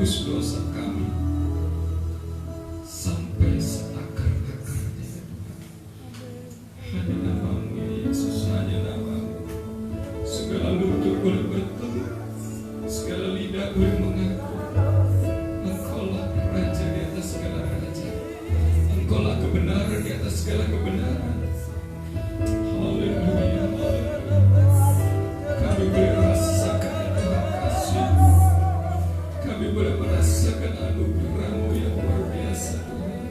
menebus dosa kami sampai seakar-akarnya ya Tuhan. Hanya nama-Mu ya Yesus, hanya nama-Mu. Segala lutut boleh bertemu, segala lidah boleh mengaku Engkaulah Raja di atas segala raja, Engkaulah kebenaran di atas segala kebenaran. Haleluya, haleluya. Kami boleh merasakan Tuhan kasih-Mu, kami boleh merasakan anugerah-Mu yang luar biasa Tuhan.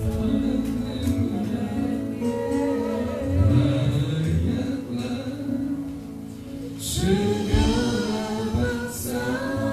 Haleluya. Layaklah segala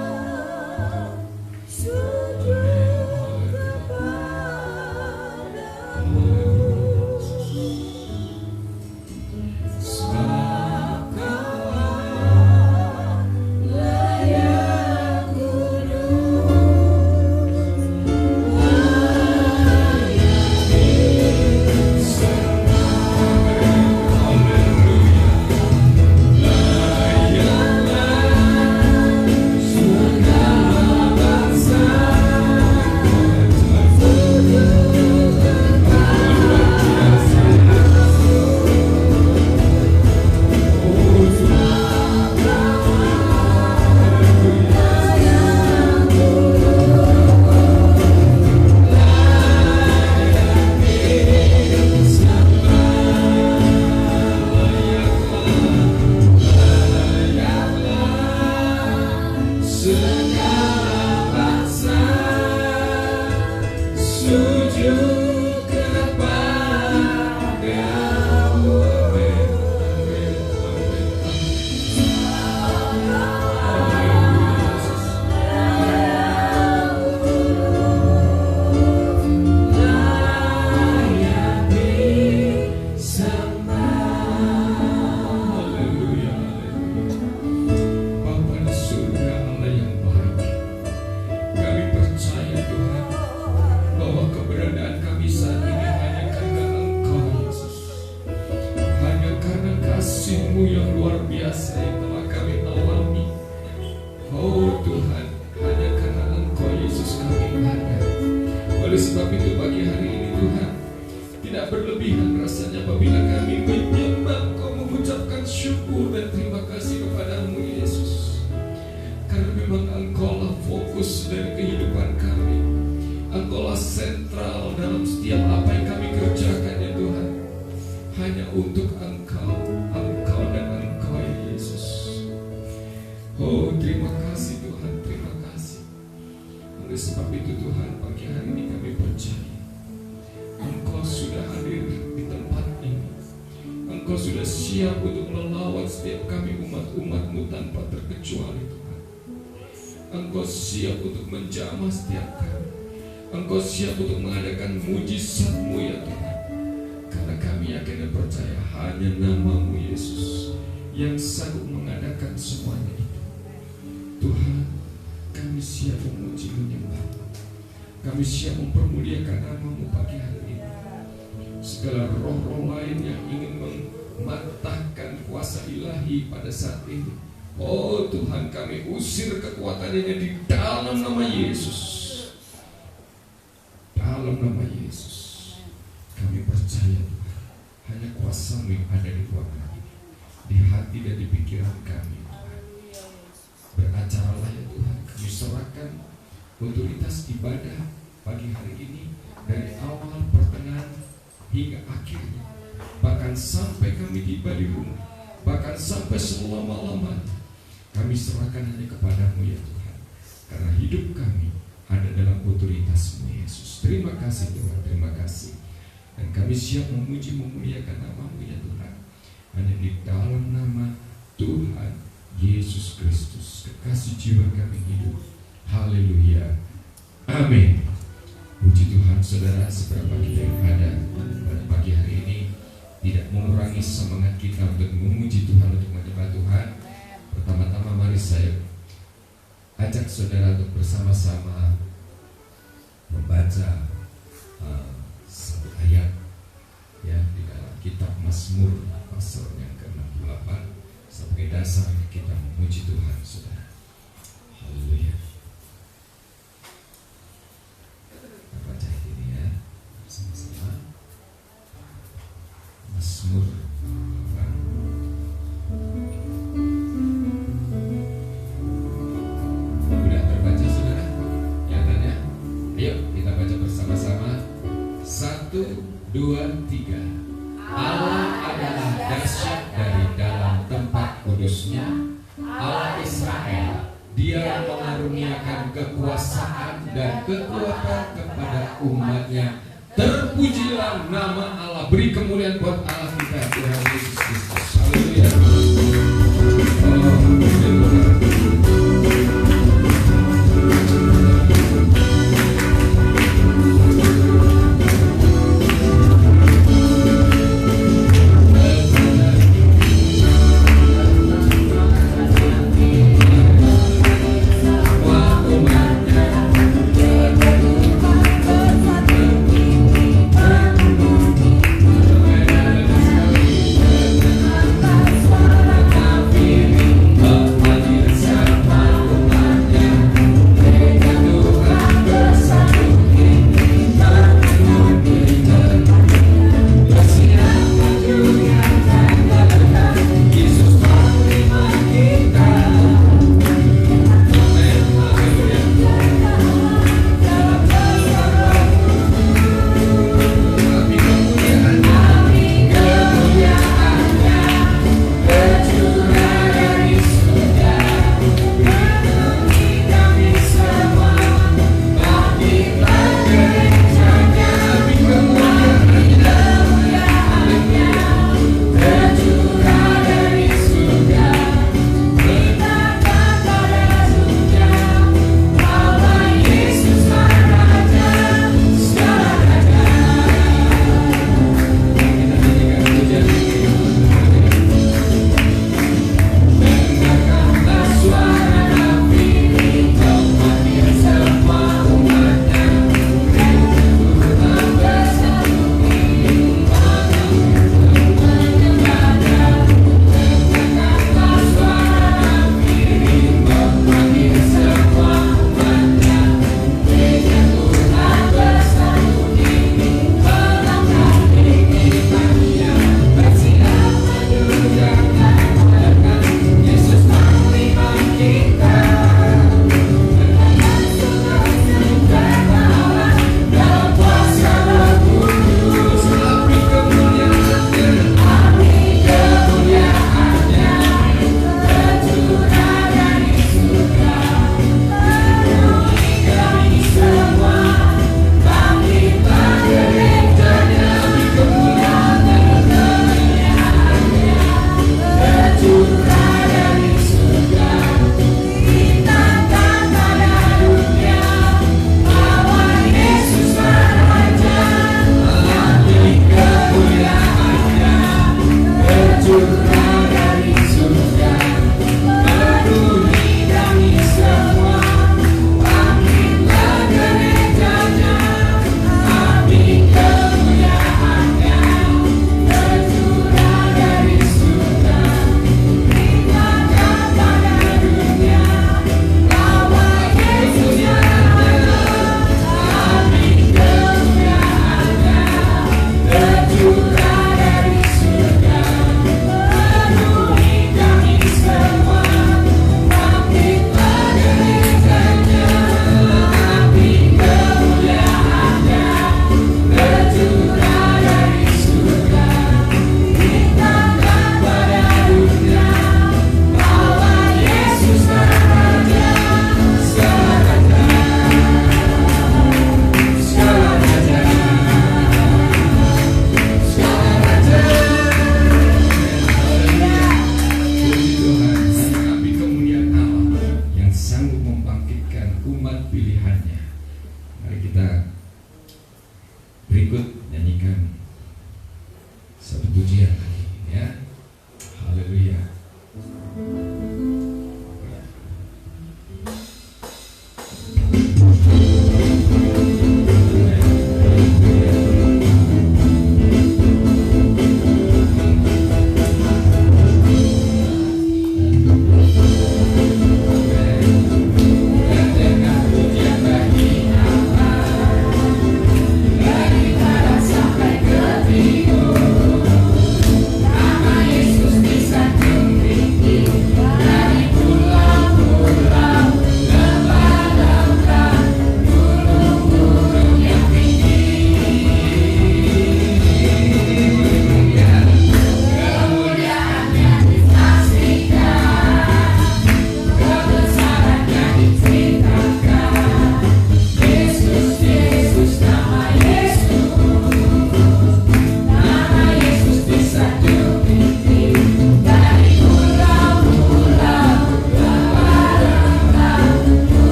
bangsa kasih-Mu yang luar biasa yang telah kami alami. Oh Tuhan, hanya karena Engkau Yesus kami ada. Oleh sebab itu pagi hari ini Tuhan, tidak berlebihan rasanya apabila kami menyembah Engkau, mengucapkan syukur dan terima kasih kepada-Mu Yesus. Karena memang Engkau-lah fokus dari kehidupan kami, Engkau-lah sentral dalam setiap apa yang kami kerjakan ya Tuhan. Hanya untuk Engkau, Engkau dan Engkau ya Yesus. Oh terima kasih Tuhan, terima kasih. Oleh sebab itu Tuhan, pagi hari ini kami percaya Engkau sudah hadir di tempat ini. Engkau sudah siap untuk melawat setiap kami umat-umat-Mu tanpa terkecuali Tuhan. Engkau siap untuk menjamah setiap kami. Engkau siap untuk mengadakan mujizat-Mu ya Tuhan. Karena kami yakin dan percaya hanya nama-Mu Yesus yang sanggup mengadakan semuanya itu. Tuhan, kami siap memuji menyembah. Kami siap mempermuliakan nama-Mu pagi hari ini. Segala roh-roh lain yang ingin mematahkan kuasa ilahi pada saat ini, oh Tuhan, kami usir kekuatannya di dalam nama Yesus. Dalam nama Yesus kami percaya Tuhan, hanya kuasa-Mu yang ada di ruangan ini, di hati dan di pikiran kami Tuhan. Beracaralah ya Tuhan, kami serahkan otoritas ibadah pagi hari ini, dari awal, pertengahan, hingga akhirnya. Bahkan sampai kami tiba di rumah, bahkan sampai selama-lamanya, kami serahkan hanya kepada-Mu ya Tuhan. Karena hidup kami ada dalam otoritas-Mu Yesus. Terima kasih Tuhan, terima kasih. Dan kami siap memuji memuliakan nama-Mu ya Tuhan. Hanya di dalam nama Tuhan Yesus Kristus, kekasih jiwa kami hidup. Haleluya, amin. Puji Tuhan saudara, seberapa kita yang ada pada pagi hari ini tidak mengurangi semangat kita untuk memuji Tuhan, untuk menyembah Tuhan. Pertama-tama mari saya ajak saudara untuk bersama-sama membaca satu ayat ya di dalam kitab Mazmur pasal yang ke-68 sebagai dasar kita memuji Tuhan saudara. Haleluya. 2, 3. Allah adalah dahsyat dari dalam tempat kudusnya, Allah Israel. Dia mengaruniakan kekuasaan dan kekuatan kepada umatnya. Terpujilah nama Allah. Beri kemuliaan buat Allah kita, Tuhan Yesus Kristus. Haleluya.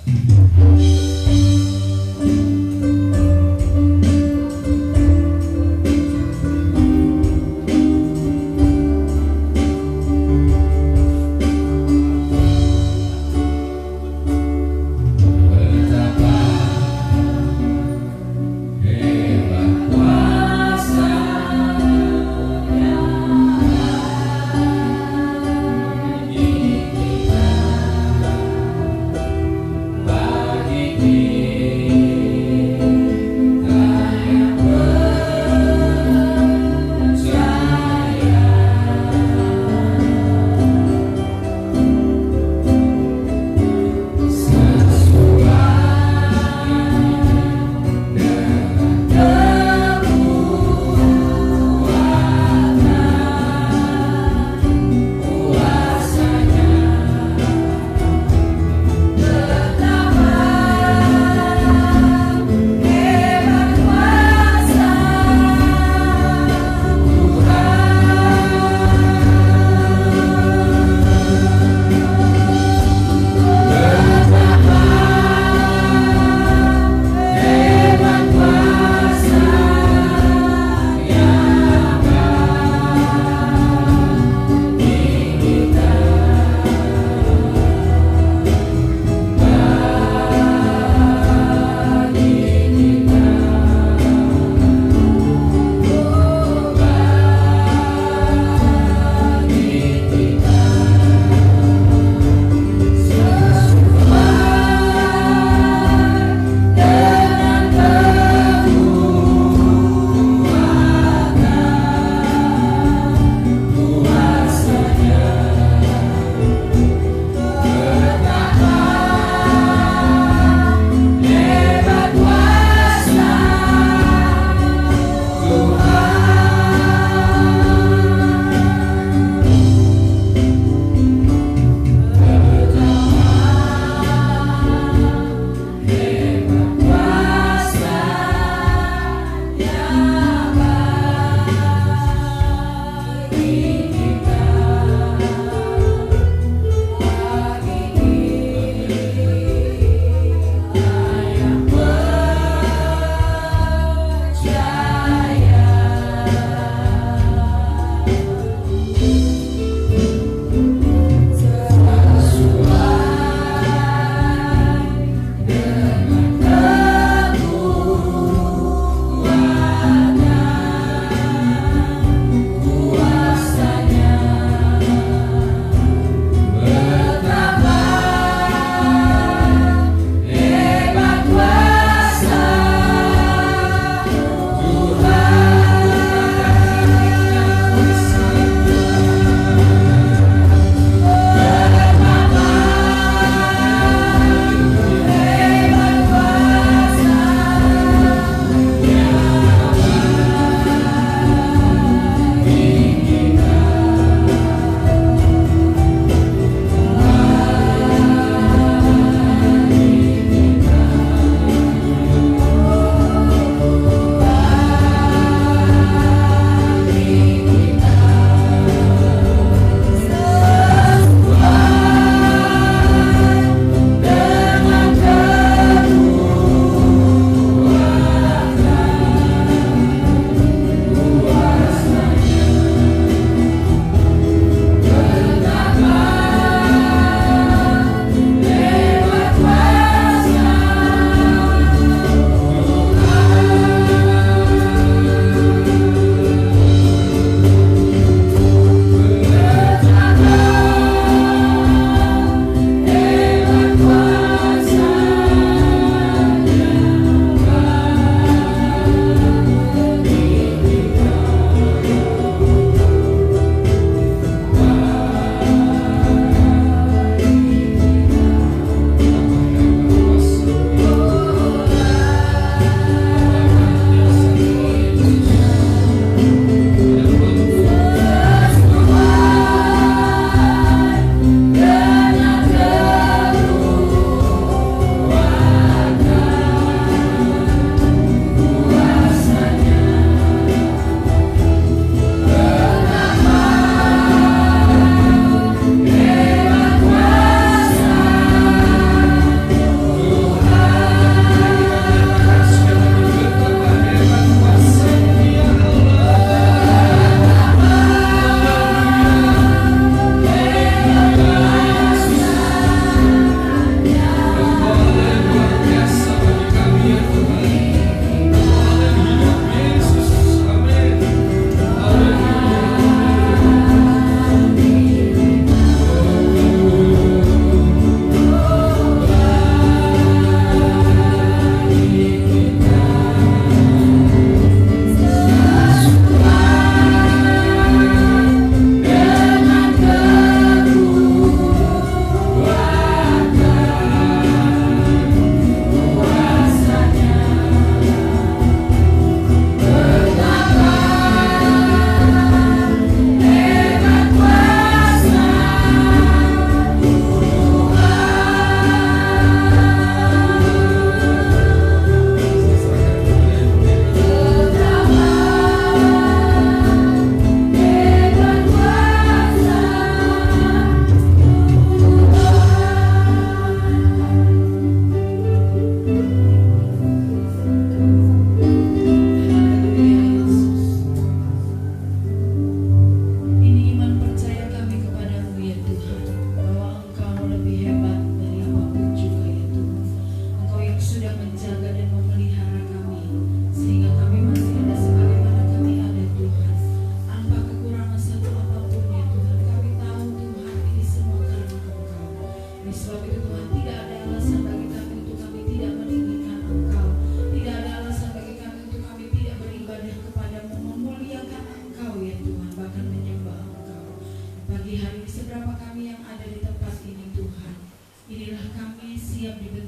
Bagi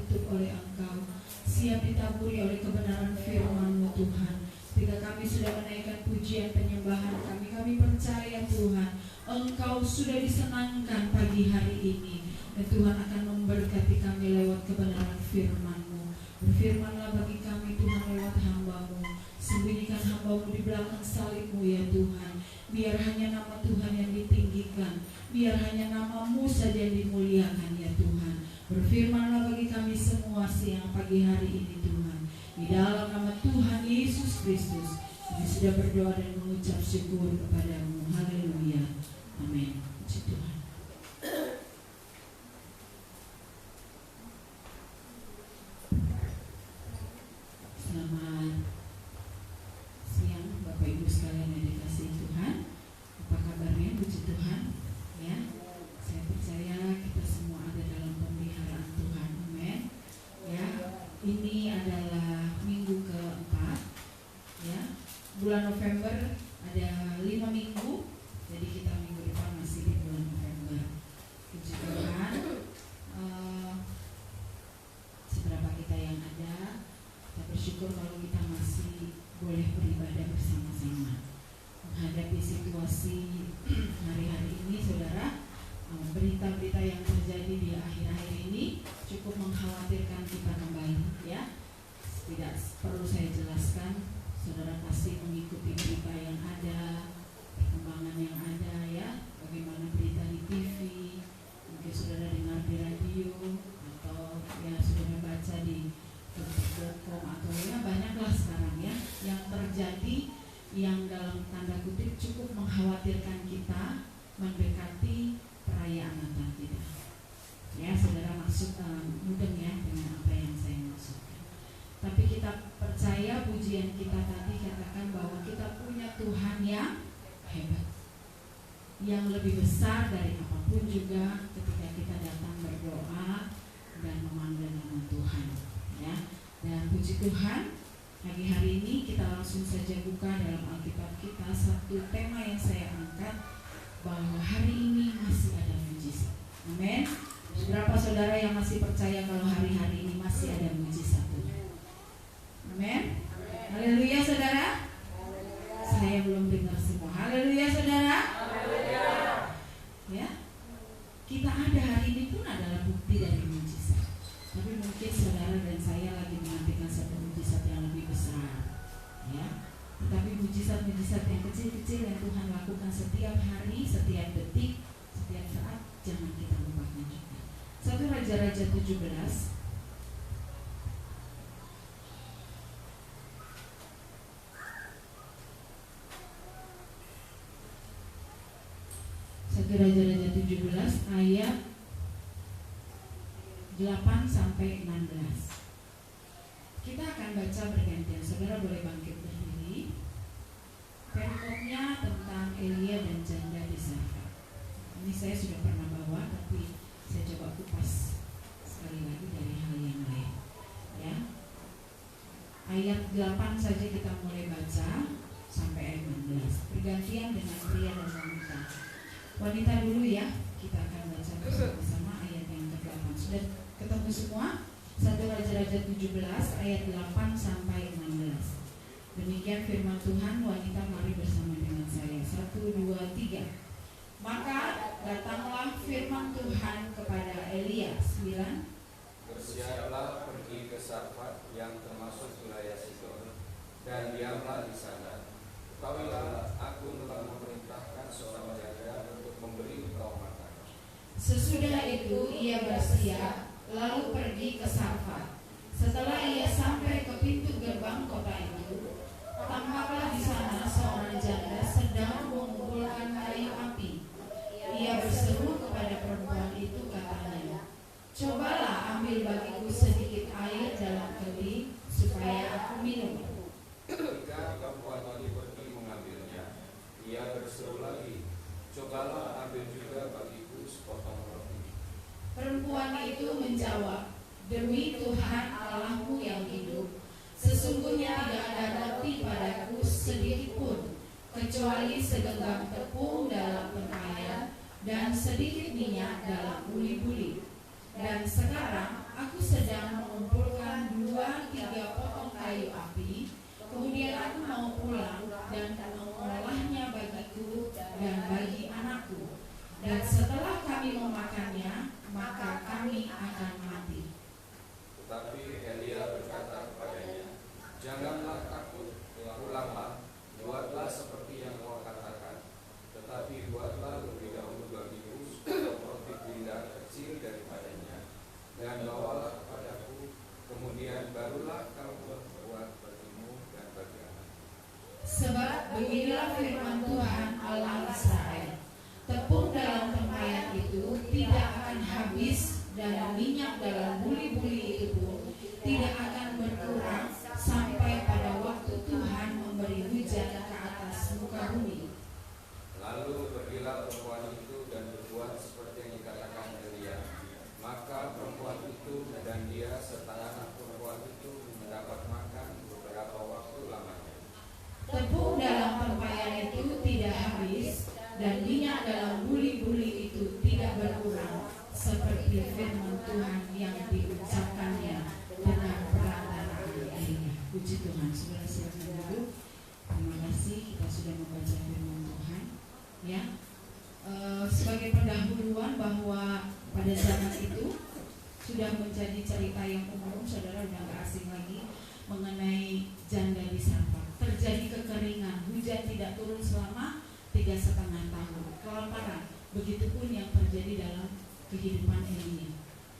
terbentuk oleh Engkau, siap ditaburi oleh kebenaran firman-Mu Tuhan. Ketika kami sudah menaikkan pujian penyembahan kami percaya Tuhan, Engkau sudah disenangkan pagi hari ini, dan Tuhan akan memberkati kami lewat kebenaran firman-Mu. Berfirmanlah bagi kami Tuhan lewat hamba-Mu, sembunyikan hamba-Mu di belakang salib-Mu ya Tuhan. Biar hanya nama Tuhan yang ditinggikan, biar hanya nama-Mu saja yang dimuliakan ya Tuhan. Berfirmanlah bagi kami semua siang pagi hari ini Tuhan. Di dalam nama Tuhan Yesus Kristus kami sudah berdoa dan mengucap syukur kepada-Mu. Haleluya. Amin. Puji Tuhan. Selamat siang Bapak Ibu sekalian yang dikasihi Tuhan. Apa kabarnya? Puji Tuhan. Ya, saya percaya kita semua ada dalam pemeliharaan Tuhan. Amin. Ya, ini adalah minggu keempat. Ya, bulan November ada 5 minggu. Jadi kita minggu depan masih di bulan November. Puji Tuhan. Seberapa kita yang ada, kita bersyukur kalau kita masih boleh beribadah bersama-sama. Menghadapi situasi hari-hari ini, saudara, berita-berita yang terjadi di akhir-akhir ini cukup mengkhawatirkan kita kembali, ya. Tidak perlu saya jelaskan, saudara pasti mengikuti berita yang ada, perkembangan yang ada, ya. Bagaimana berita di TV, mungkin saudara dengar di radio, atau ya saudara baca di detik.com, atau ya banyaklah sekarang ya yang terjadi, yang dalam tanda kutip cukup mengkhawatirkan kita mendekati perayaan Natal kita. Ya, saudara maksud mudeng ya dengan apa yang saya maksudkan. Tapi kita percaya pujian kita tadi katakan bahwa kita punya Tuhan yang hebat, yang lebih besar dari apapun juga ketika kita datang berdoa dan memanggil nama Tuhan. Ya, dan puji Tuhan, pagi hari ini kita langsung saja buka dalam Alkitab kita. Satu tema yang saya angkat, bahwa hari ini masih ada mujizat. Amin. Berapa saudara yang masih percaya kalau hari-hari ini masih ada mujizat Tuhan? Amin. Haleluya saudara. Saya belum dengar semua. Haleluya saudara. Ya, kita ada hari ini pun adalah bukti dari mujizat. Tapi mungkin saudara dan saya lagi menantikan satu mujizat yang lebih besar, ya. Tetapi mujizat-mujizat yang kecil-kecil yang Tuhan lakukan setiap hari, setiap detik, setiap saat, jangan kita lupakan juga. 1 Raja-Raja 17. Raja-Raja 17 ayat 8 sampai 16. Kita akan baca bergantian. Saudara boleh bangkit berdiri. Perikopnya tentang Elia dan janda di Zarephat. Ini saya sudah pernah bawa, tapi saya coba kupas sekali lagi dari hal yang lain. Ya, ayat 8 saja kita mulai baca sampai ayat 16. Bergantian dengan pria dan wanita. Wanita dulu ya. Kita akan baca bersama-sama ayat yang ke-8. Sudah ketemu semua? 1 Raja-Raja 17 ayat 8 sampai 16. Demikian firman Tuhan. Wanita mari bersama dengan saya. 1, 2, 3. Maka datanglah firman Tuhan kepada Elia. 9. Bersiaplah pergi ke Zarephat yang termasuk wilayah Sidon, dan diamlah di sana. Ketahuilah, aku telah memerintahkan seorang penjaga untuk memberi engkau makan. Sesudah itu ia bersiap, lalu pergi ke Zarephat. Setelah ia sampai ke pintu gerbang kota itu, tampaklah di sana seorang janda sedang mengumpulkan kayu api. Ia berseru kepada perempuan itu, katanya, "Cobalah ambil bagiku sedikit air dalam kendi supaya aku minum." Ketika perempuan itu pergi mengambilnya, ia berseru lagi, "Cobalah ambil juga bagiku sepotong roti." Perempuan itu menjawab, "Demi Tuhan Allahmu yang hidup, sesungguhnya tidak ada roti padaku sedikit pun, kecuali segenggam tepung dalam tempayan dan sedikit minyak dalam buli-buli. Dan sekarang aku sedang mengumpulkan 2-3 potong kayu api, kemudian aku mau pulang dan mengolahnya bagiku dan bagi anakku. Dan setelah kami memakannya, maka kami akan mati. Tetapi Elia berkata kepadanya, janganlah takut, pulanglah, buatlah seperti yang kau katakan. Tetapi buatlah lebih dahulu bagiku roti gandum kecil daripadanya, dan bawalah kepadaku, kemudian barulah kau buat bagimu dan bagi anak. Sebab beginilah firman Tuhan Allah Israel, tepung dalam tempayan itu tidak akan habis, dan minyak dalam buli-buli itu pun tidak akan berkurang sampai pada waktu Tuhan memberi hujan ke atas muka bumi. Lalu pergilah perempuan itu dan berbuat seperti yang dikatakan Elia. Maka perempuan itu dan dia serta anak perempuan itu mendapat makan beberapa waktu lamanya. Tepung dalam tempayan itu tidak habis, dan minyak dalam buli-buli itu tidak berkurang, seperti firman Tuhan yang diucapkannya dengan perantaraan Elia. Puji Tuhan. Saudara silakan duduk. Terima kasih kita sudah membaca firman Tuhan. Ya, sebagai pendahuluan bahwa pada zaman itu sudah menjadi cerita yang umum, saudara sudah nggak asing lagi mengenai janda di Sarfat. Terjadi kekeringan, hujan tidak turun selama 3,5 tahun, kelaparan. Begitupun yang terjadi dalam kehidupan Elia.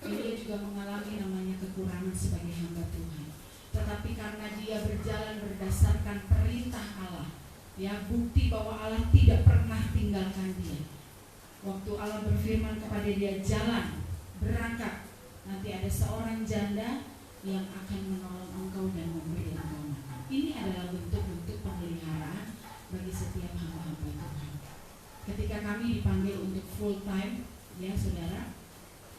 Elia juga mengalami namanya kekurangan sebagai hamba Tuhan. Tetapi karena dia berjalan berdasarkan perintah Allah, ya, bukti bahwa Allah tidak pernah tinggalkan dia. Waktu Allah berfirman kepada dia, jalan, berangkat, nanti ada seorang janda yang akan menolong engkau dan memberi engkau makan. Ini adalah bentuk-bentuk pemeliharaan bagi setiap hamba-hamba Tuhan. Ketika kami dipanggil untuk full time, ya saudara,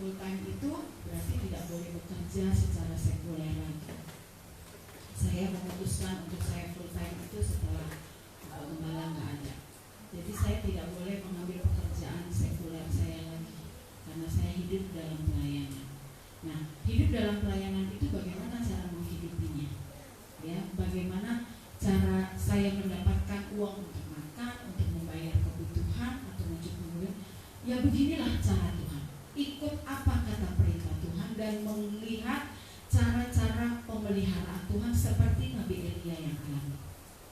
full time itu berarti tidak boleh bekerja secara sekuler lagi. Saya memutuskan untuk saya full time itu setelah gembala nggak ada. Jadi saya tidak boleh mengambil pekerjaan sekuler saya lagi, karena saya hidup dalam pelayanan. Nah, hidup dalam pelayanan itu bagaimana cara menghidupinya? Ya, bagaimana cara saya mendapatkan uang untuk makan, untuk membayar kebutuhan atau mencukupi? Ya beginilah cara Tuhan. Ikut apa kata perintah Tuhan dan melihat cara-cara pemeliharaan Tuhan seperti Nabi Elia yang alami.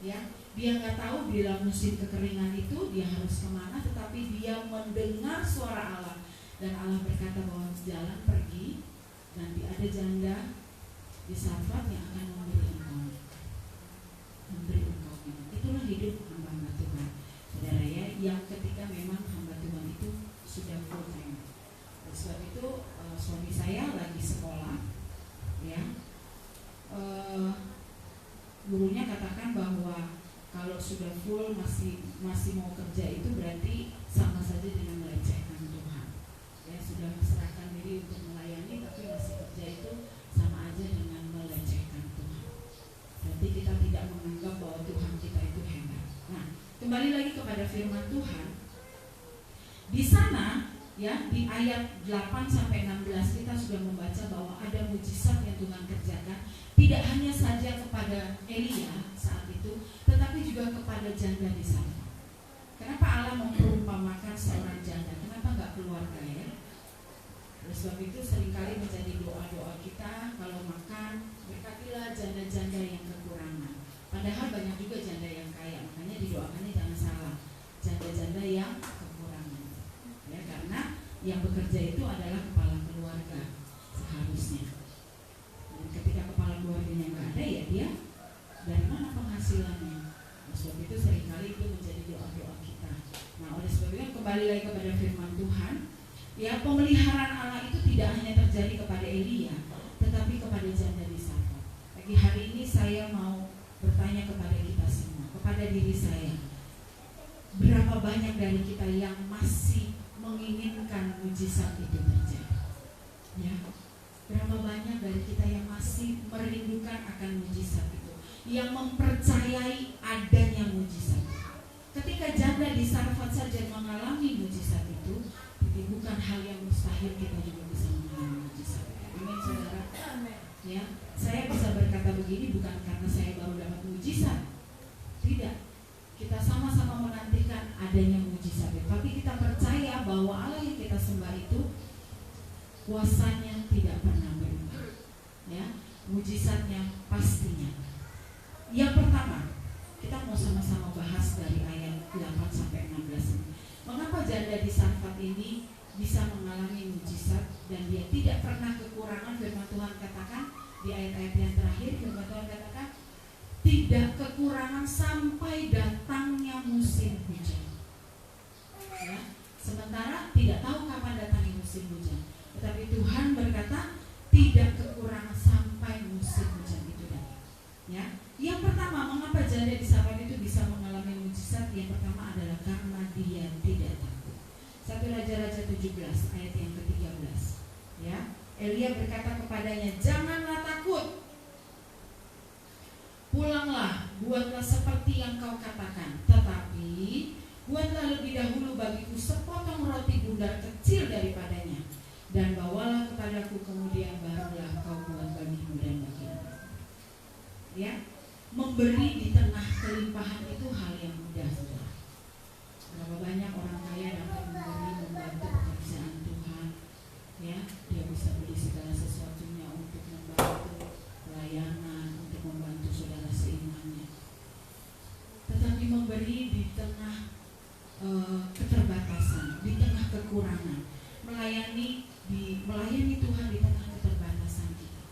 Ya, dia nggak tahu bila musim kekeringan itu dia harus kemana, tetapi dia mendengar suara Allah dan Allah berkata bahwa jalan pergi, nanti ada janda di Sarfat yang akan memberi engkau minum. Itulah hidup hamba Tuhan, saudara ya, yang ketika memang hamba Tuhan itu sudah full time. Sebab itu suami saya lagi sekolah, ya, gurunya katakan bahwa kalau sudah full masih mau kerja itu berarti sama saja dengan melecehkan Tuhan. Ya, sudah serahkan diri untuk melayani tapi masih kerja itu sama aja dengan melecehkan Tuhan. Berarti kita tidak menganggap bahwa Tuhan kita itu hebat. Nah, kembali lagi kepada firman Tuhan. Di sana, ya, di ayat 8-16 kita sudah membaca bahwa ada mujizat yang Tuhan kerjakan, tidak hanya saja kepada Elia saat itu, tetapi juga kepada janda di sana. Kenapa Allah memperumpamakan seorang janda? Kenapa nggak keluarga, ya? Oleh sebab itu seringkali menjadi doa-doa kita kalau makan, berkatilah janda-janda yang kekurangan. Padahal banyak juga janda yang kaya, makanya didoakannya jangan salah, janda-janda yang kekurangan. Ya, karena yang bekerja itu adalah kepala keluarga seharusnya. Dan ketika kepala keluarganya nggak ada, ya dia dari mana penghasilannya? Oleh sebab itu seringkali itu menjadi doa-doa kita. Nah, oleh sebab itu kembali lagi kepada firman Tuhan. Ya, pemeliharaan Allah itu tidak hanya terjadi kepada Elia, tetapi kepada janda di Sarfat. Pagi hari ini saya mau bertanya kepada kita semua, kepada diri saya. Berapa banyak dari kita yang masih menginginkan mujizat itu terjadi? Ya, berapa banyak dari kita yang masih merindukan akan mujizat itu, yang mempercayai adanya mujizat. Ketika janda di Sarfat saja mengalami mujizat itu bukan hal yang mustahil kita juga bisa mengalami mujizat. Amin saudara. Ya, saya bisa berkata begini bukan karena saya baru dapat mujizat. Tidak. Kita sama-sama menantikan adanya mujizat, tapi kita percaya bahwa Allah yang kita sembah itu kuasanya tidak pernah berubah. Ya, mujizatnya pastinya. Yang pertama, kita mau sama-sama bahas dari ayat 8 sampai 16 ini. Mengapa janda di Sarfat ini bisa mengalami mujizat dan dia tidak pernah kekurangan? Firman Tuhan katakan di ayat-ayat yang terakhir, firman Tuhan katakan tidak kekurangan sampai datangnya musim hujan. Ya, sementara tidak tahu kapan datangnya musim hujan, tetapi Tuhan berkata tidak kekurangan sampai musim hujan itu datang. Ya, yang pertama, mengapa janda di Sarfat itu bisa mengalami mujizat? Yang pertama adalah karena dia tidak takut. 1 Raja-Raja 17 ayat yang ke-13. Ya, Elia berkata kepadanya, janganlah takut, pulanglah, buatlah seperti yang kau katakan, tetapi buatlah lebih dahulu bagiku sepotong roti bundar kecil daripadanya, dan bawalah kepadaku, kemudian barulah kau buat bagimu dan bagimu. Ya, memberi di tengah kelimpahan itu hal yang mudah, saudara. Berapa banyak orang kaya dapat memberi, membantu pekerjaan Tuhan. Ya, dia bisa beli segala sesuatunya untuk membantu pelayanan, untuk membantu saudara seimannya. Tetapi memberi di tengah keterbatasan, di tengah kekurangan, melayani Tuhan di tengah keterbatasan kita.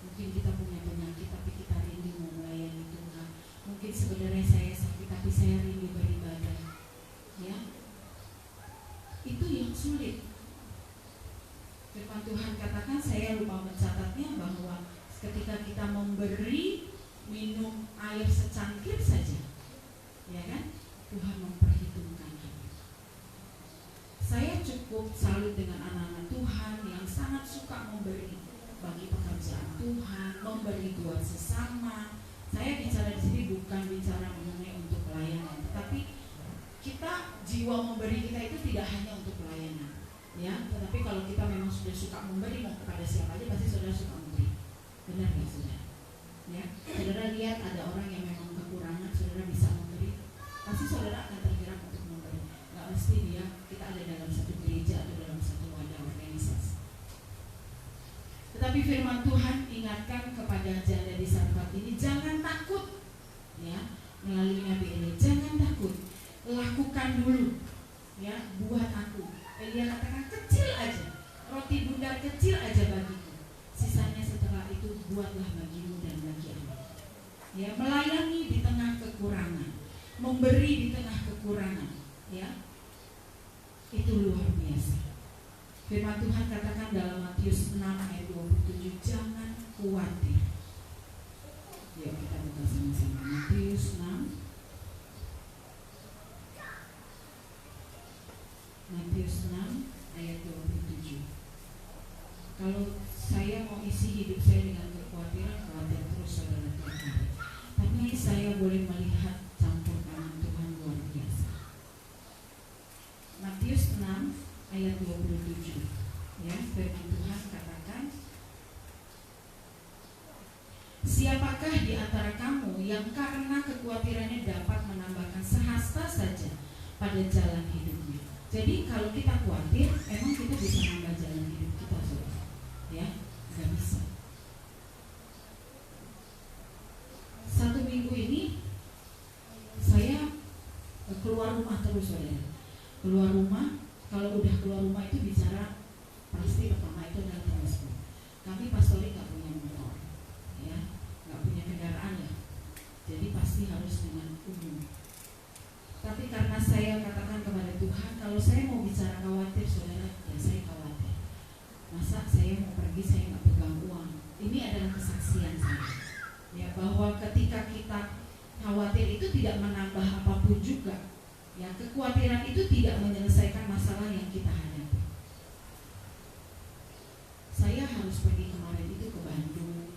Mungkin kita punya penyakit tapi kita rindu mau melayani Tuhan. Mungkin sebenarnya saya sakit tapi saya rindu beribadah. Ya, itu yang sulit. Firman Tuhan katakan, saya lupa mencatatnya, bahwa ketika kita memberi minum air secangkir saja, ya kan, Tuhan memperhitungkan. Saya cukup salut dengan anak-anak Tuhan yang sangat suka memberi bagi pekerjaan Tuhan, memberi buat sesama. Saya bicara di sini bukan bicara mengenai untuk pelayanan, tetapi kita, jiwa memberi kita itu tidak hanya untuk pelayanan, ya. Tetapi kalau kita memang sudah suka memberi, mau kepada siapa aja pasti saudara suka memberi. Benar ya saudara? Ya, saudara lihat ada orang yang memang kekurangan, saudara bisa memberi, pasti saudara akan tergerak untuk memberi. Nggak mesti dia kita ada dalam satu gereja atau dalam satu wadah organisasi. Tetapi firman Tuhan ingatkan kepada janda di Sarfat ini, jangan takut, ya, melalui Nabi Elia, jangan takut, lakukan dulu, ya, buat aku. Elia katakan kecil aja, roti bundar kecil aja bagiku, sisanya setelah itu buatlah bagimu dan bagi aku. Ya, melayani di tengah kekurangan, memberi di tengah kekurangan, ya, itu luar biasa. Firman Tuhan katakan dalam Matius 6 ayat 27, jangan khawatir. Yuk kita buka sama-sama Matius 6. Matius 6 ayat 27. Kalau saya mau isi hidup saya dengan kekhawatiran, khawatir terus saudara Tuhan. Tapi saya boleh melihat campur tangan Tuhan luar biasa. Matius 6 ayat 27. Ya, firman Tuhan katakan, siapakah di antara kamu yang karena kekhawatirannya dapat menambahkan sehasta saja pada jalan hidupnya? Jadi kalau kita khawatir, emang kita bisa nambah jalan hidup kita, saudara? Ya, nggak bisa. Satu minggu ini saya keluar rumah terus, saudara. Keluar rumah, kalau udah keluar rumah itu bicara pasti pertama itu adalah transport. Kami pastori nggak punya motor, ya, nggak punya kendaraan ya. Jadi pasti harus dengan umum. Tapi karena saya katakan kepada Tuhan, kalau saya mau bicara khawatir, saudara, ya saya khawatir. Masa saya mau pergi saya nggak pegang uang? Ini adalah kesaksian saya, ya, bahwa ketika kita khawatir itu tidak menambah apapun juga. Ya, kekhawatiran itu tidak menyelesaikan masalah yang kita hadapi. Saya harus pergi kemarin itu ke Bandung,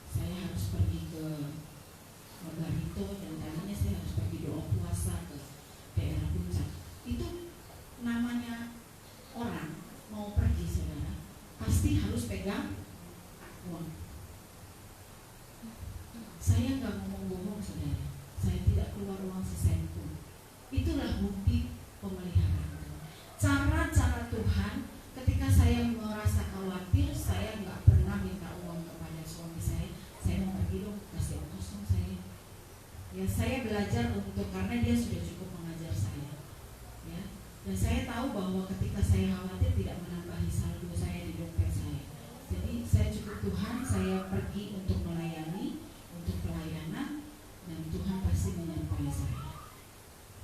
saya harus pergi ke Barito, dan tadinya saya harus pergi doa puasa ke daerah Puncak. Itu namanya orang mau pergi, saudara, pasti harus pegang Saya nggak ngomong bohong, saudara. Saya tidak keluar uang sesen pun. Itulah bukti pemeliharaan Tuhan. Cara-cara Tuhan ketika saya merasa khawatir, saya nggak pernah minta uang kepada suami saya. Saya mau pergi dong, kasih ongkos dong saya. Ya, saya belajar untuk, karena dia sudah cukup mengajar saya. Ya, dan saya tahu bahwa ketika saya khawatir tidak menambahi saldo saya di dompet saya. Jadi saya cukup Tuhan, saya pergi untuk melayani, untuk pelayanan, dan Tuhan pasti menyertai saya.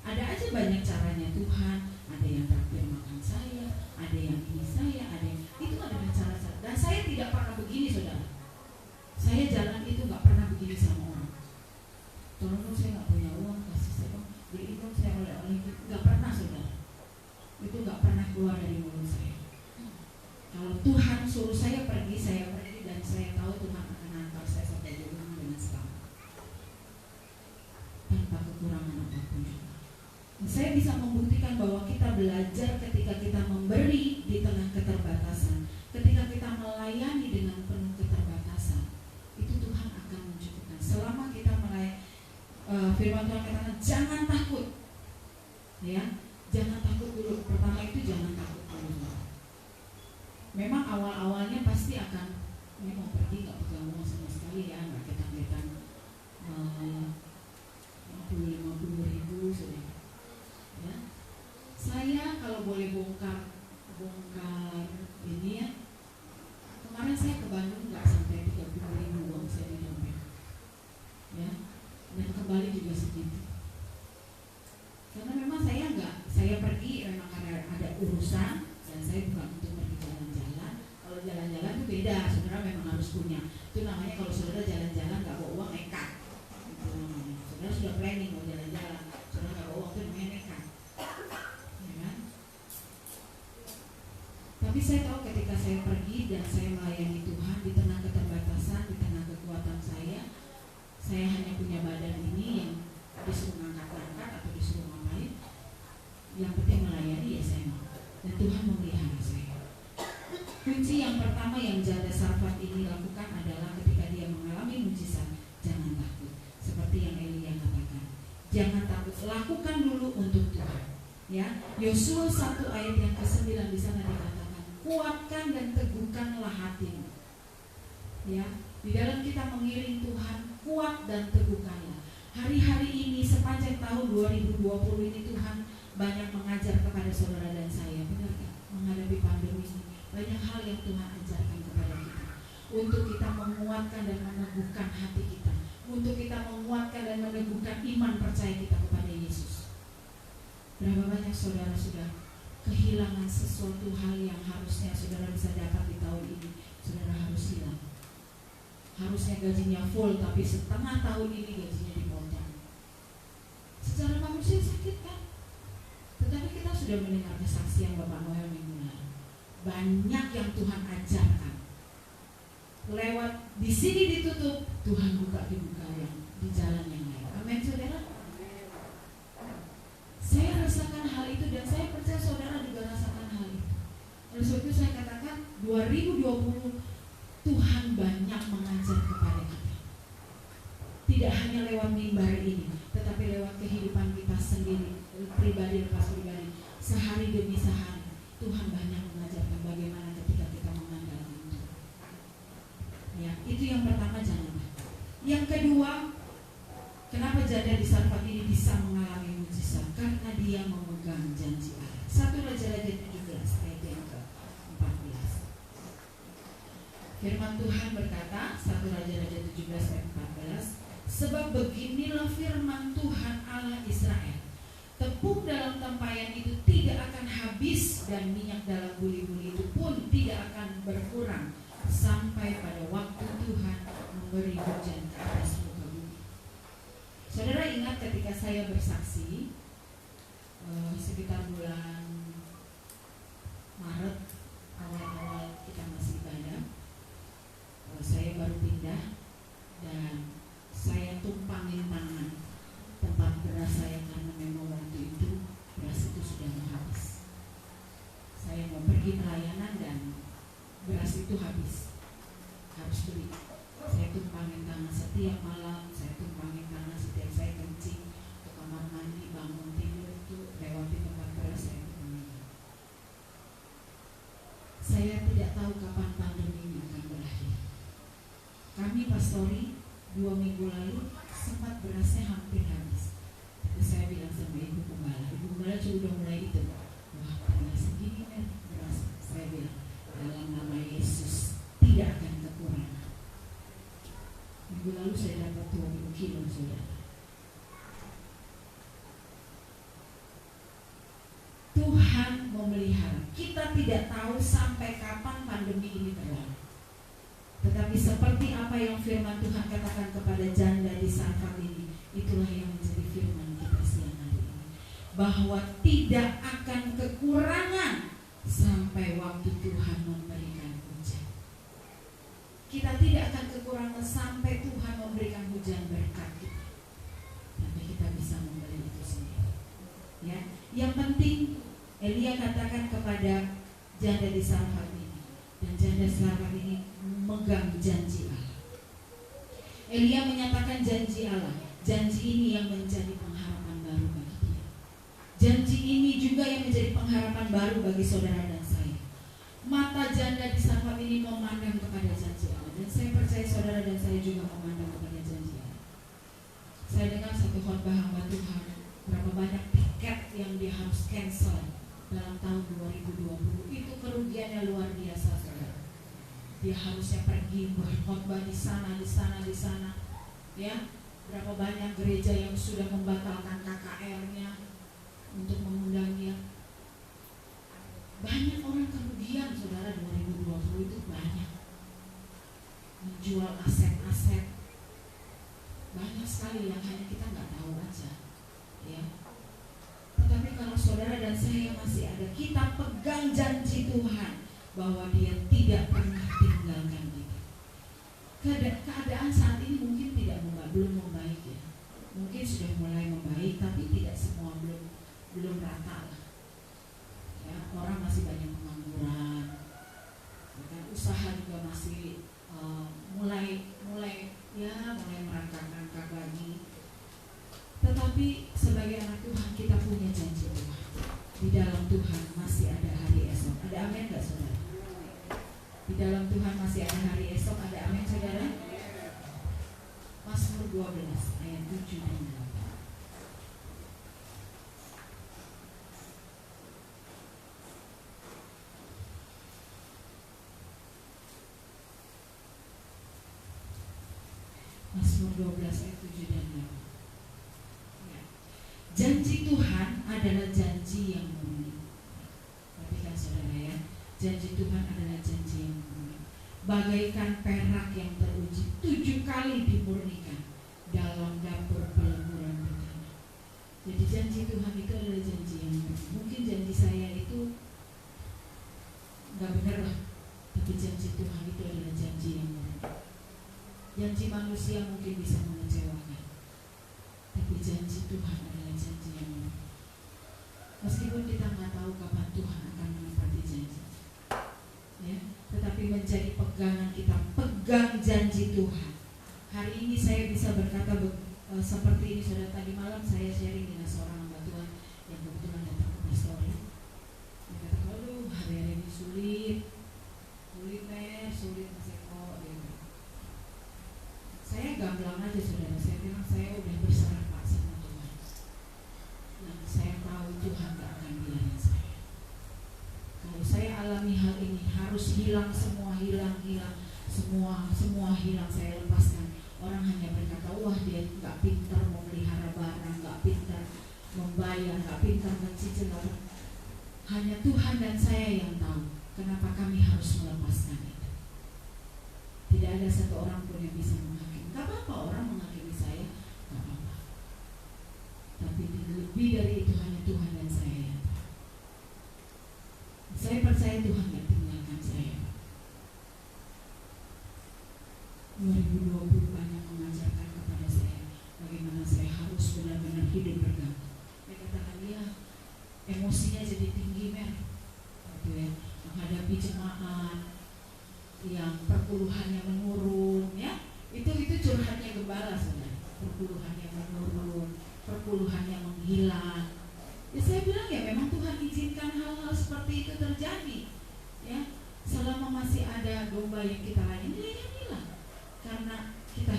Ada aja banyak caranya Tuhan, ada yang traktir makan saya, ada yang ini saya, ada yang itu adalah cara-cara. Dan saya tidak pernah begini, saudara. Saya jalan itu nggak pernah begini sama orang. Tolong dong, saya nggak punya uang, kasih saya dong, beliin dong saya oleh-oleh. Nggak pernah, saudara. Itu nggak pernah keluar dari mulut saya. Kalau Tuhan suruh saya pergi, dan saya tahu Tuhan akan hantar saya sampai di rumah dengan selamat, tanpa kekurangan apapun juga. Saya bisa membuktikan bahwa kita belajar ketika kita memberi di tengah keterbatasan, ketika kita melayani dengan penuh keterbatasan, itu Tuhan akan mencukupkan. Selama kita melayani, firman Tuhan katakan jangan takut, ya, jangan takut dulu. Pertama itu jangan takut dulu. Memang awal-awalnya pasti akan, ini mau pergi nggak pegang uang sama sekali ya, nggak ketan-ketan 50 ribu sudah. Ya, saya kalau boleh bongkar ini ya, kemarin saya ke Bandung nggak sampai 30 ribu uang saya di dompet, ya, dan kembali juga segitu. Karena memang saya pergi memang karena ada urusan, dan saya bukan untuk pergi jalan-jalan. Kalau jalan-jalan itu beda, saudara memang harus punya. Itu namanya kalau saudara jalan-jalan nggak bawa uang, nekat. Itu namanya. Saudara sudah planning mau jalan-jalan, saudara nggak bawa uang, itu namanya nekat. Ya kan? Tapi saya tahu ketika saya pergi dan saya melayani Tuhan di tengah keterbatasan, di tengah kekuatan saya hanya punya badan ini yang disuruh ngangkat-ngangkat atau disuruh ngapain, yang penting melayani ya saya mau. Dan Tuhan memelihara saya. Kunci yang pertama yang janda Sarfat ini lakukan adalah ketika dia mengalami mujizat, jangan takut. Seperti yang Elia katakan, jangan takut, lakukan dulu untuk Tuhan. Ya, Yosua 1 ayat yang ke-9 di sana dikatakan, kuatkan dan teguhkanlah hatimu. Ya, di dalam kita mengiring Tuhan, kuat dan teguhkanlah. Hari-hari ini sepanjang tahun 2020 ini Tuhan banyak mengajar kepada saudara dan saya, benar gak? Menghadapi pandemi ini banyak hal yang Tuhan ajarkan kepada kita, untuk kita menguatkan dan meneguhkan hati kita, untuk kita menguatkan dan meneguhkan iman percaya kita kepada Yesus. Berapa banyak saudara sudah kehilangan sesuatu hal yang harusnya saudara bisa dapat di tahun ini, saudara harus hilang. Harusnya gajinya full, tapi setengah tahun ini gajinya dipotong. Secara manusia sakit kan? Tetapi kita sudah mendengar kesaksian Bapak Noel minggu lalu. Banyak yang Tuhan ajarkan. Lewat di sini ditutup, Tuhan buka yang di jalan yang lain. Amin, saudara. Saya rasakan hal itu dan saya percaya saudara juga rasakan hal itu. Oleh sebab itu saya katakan 2020 Tuhan banyak mengajar kepada kita. Tidak hanya lewat mimbar ini, tetapi lewat kehidupan kita sendiri, pribadi lepas pribadi, sehari demi sehari. Tuhan banyak mengajarkan bagaimana ketika kita mengandalkan Tuhan. Ya, itu yang pertama, jangan takut. Yang kedua, kenapa janda di Sarfat ini bisa mengalami mujizat? Karena dia memegang janji Allah. 1 Raja-Raja 17 ayat yang ke-14. Firman Tuhan berkata, 1 Raja-Raja 17 ayat 14, sebab beginilah firman Tuhan Allah Israel, tepung dalam tempayan itu tidak akan habis dan minyak dalam buli-buli itu pun tidak akan berkurang sampai pada waktu Tuhan memberi hujan ke atas muka bumi. Saudara ingat ketika saya bersaksi sekitar bulan Maret, awal-awal kita masih ibadah, saya baru pindah dan saya tumpangin tangan tempat beras saya karena memang waktu itu beras itu sudah mau habis. Saya mau pergi pelayanan dan beras itu habis, harus beli. Saya tumpangin tangan setiap malam sorry, 2 minggu lalu sempat berasnya hampir habis. Terus saya bilang sama Ibu Gembala udah mulai itu. Wah, panas segini kan beras. Saya bilang, dalam nama Yesus tidak akan kekurangan. Minggu lalu saya dapat 20 kilo, saudara. Tuhan memelihara. Kita tidak tahu sampai kapan pandemi ini berlalu. Tetapi seperti apa yang firman Tuhan katakan kepada janda di Sarfat ini, itulah yang menjadi firman kita siang hari ini. Bahwa tidak akan kekurangan sampai waktu Tuhan memberikan hujan. Kita tidak akan kekurangan sampai Tuhan memberikan hujan berkat kita. Tapi kita bisa membeli itu sendiri. Ya, yang penting Elia katakan kepada janda di Sarfat ini, dan janda Sarfat ini memegang janji Allah. Elia menyatakan janji Allah. Janji ini yang menjadi pengharapan baru bagi dia. Janji ini juga yang menjadi pengharapan baru bagi saudara dan saya. Mata janda di Sarfat ini memandang kepada janji Allah, dan saya percaya saudara dan saya juga memandang kepada janji Allah. Saya dengar satu khotbah hamba Tuhan, berapa banyak tiket yang dia harus cancel dalam tahun 2020. Itu kerugiannya luar biasa, saudara. Dia harusnya pergi berkhotbah di sana, ya. Berapa banyak gereja yang sudah membatalkan KKR-nya untuk mengundangnya. Banyak orang kerugian, saudara. 2020 itu banyak menjual aset-aset. Banyak sekali yang hanya kita nggak tahu aja, ya. Tetapi kalau saudara dan saya masih ada, kita pegang janji Tuhan bahwa Dia tidak pernah tinggalkan kita. Keadaan saat ini mungkin belum membaik, ya. Mungkin sudah mulai membaik, tapi tidak semua, belum rata lah. Ya, orang masih banyak pengangguran, bahkan usaha juga masih mulai merangkak lagi. Tetapi sebagai anak Tuhan kita punya janji Tuhan. Di dalam Tuhan masih ada hari esok. Ada amin gak, saudara? Di dalam Tuhan masih ada hari esok. Ada amin, saudara? Mazmur 12 ayat 7 dan 8. Mazmur 12 ayat 7 dan 8. Janji Tuhan adalah janji yang murni. Perhatikan saudara, ya. Janji Tuhan adalah janji yang murni. Bagaikan perak yang teruji 7 kali dimurnikan dalam dapur peleburan bertanah. Jadi janji Tuhan itu adalah janji yang murni. Mungkin janji saya itu gak benar lah, tapi janji Tuhan itu adalah janji yang murni. Janji manusia mungkin bisa mengecewakan, tapi janji Tuhan adalah janji yang murni. Meskipun kita nggak tahu kapan Tuhan akan menepati janji, ya, tetapi menjadi pegangan kita, pegang janji Tuhan. Hari ini saya bisa berkata seperti ini, saudara. Tadi malam saya sharing dengan seorang hamba Tuhan yang kebetulan datang ke pastori. Dia kata, aduh, hari-hari ini sulit Mas Eko. Saya gamblang aja, saudara. Saya bilang saya udah berserah Pak sama Tuhan. Dan saya tahu Tuhan gak akan bilangin saya. Kalau saya alami hal ini, harus hilang semua, semua hilang, saya lepaskan. Orang hanya berkata, wah dia gak pintar memelihara barang, gak pintar membayar, gak pintar mencicil. Hanya Tuhan dan saya yang tahu kenapa kami harus melepaskan itu. Tidak ada satu orang pun yang bisa menghakimi. Gak apa-apa orang menghakimi saya, gak apa-apa. Tapi lebih dari itu hanya Tuhan dan saya yang tahu. Saya percaya Tuhan gak tinggalkan saya. 2020 banyak mengajarkan kepada saya bagaimana saya harus benar-benar hidup bergantung. Saya katakan, ya, emosinya jadi tinggi, gitu ya, menghadapi jemaat yang perpuluhannya menurun, ya, itu curhatnya gembala, saudara. Perpuluhannya menurun, perpuluhannya menghilang. Ya, saya bilang, ya memang Tuhan izinkan hal-hal seperti itu terjadi, ya. Selama masih ada domba yang kita layani, layanilah, karena kita